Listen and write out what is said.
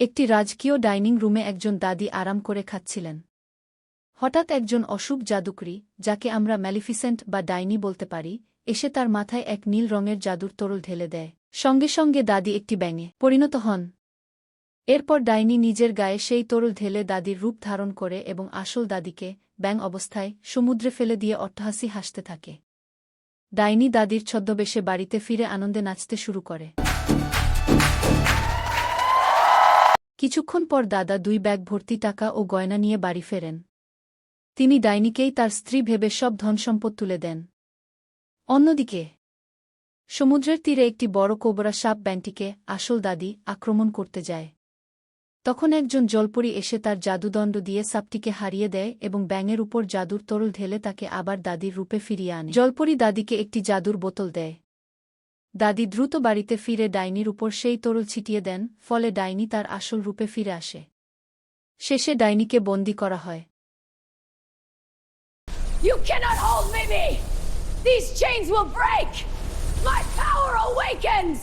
একটি রাজকীয় ডাইনিং রুমে একজন দাদি আরাম করে খাচ্ছিলেন। হঠাৎ একজন অশুভ জাদুকরী, যাকে আমরা ম্যালিফিসেন্ট বা ডাইনি বলতে পারি, এসে তার মাথায় এক নীল রঙের জাদুর তরল ঢেলে দেয়। সঙ্গে সঙ্গে দাদি একটি ব্যাঙে পরিণত হন। এরপর ডাইনি নিজের গায়ে সেই তরল ঢেলে দাদির রূপ ধারণ করে এবং আসল দাদিকে ব্যাঙ অবস্থায় সমুদ্রে ফেলে দিয়ে অট্টহাসি হাসতে থাকে। ডাইনি দাদির ছদ্মবেশে বাড়িতে ফিরে আনন্দে নাচতে শুরু করে। কিছুক্ষণ পর দাদা 2 ব্যাগ ভর্তি টাকা ও গয়না নিয়ে বাড়ি ফেরেন। তিনি ডাইনিকেই তার স্ত্রী ভেবে সব ধনসম্পদ তুলে দেন। অন্যদিকে সমুদ্রের তীরে একটি বড় কোবরা সাপ ব্যাঙটিকে আসল দাদি আক্রমণ করতে যায়। তখন একজন জলপরী এসে তার জাদুদণ্ড দিয়ে সাপটিকে হারিয়ে দেয় এবং ব্যাঙের উপর জাদুর তরল ঢেলে তাকে আবার দাদির রূপে ফিরিয়ে আনে। জলপরী দাদিকে একটি জাদুর বোতল দেয়। দাদি দ্রুত বাড়িতে ফিরে ডাইনির উপর সেই তরল ছিটিয়ে দেন, ফলে ডাইনি তার আসল রূপে ফিরে আসে। শেষে ডাইনিকে বন্দী করা হয়। You cannot hold me! These chains will break! My power awakens!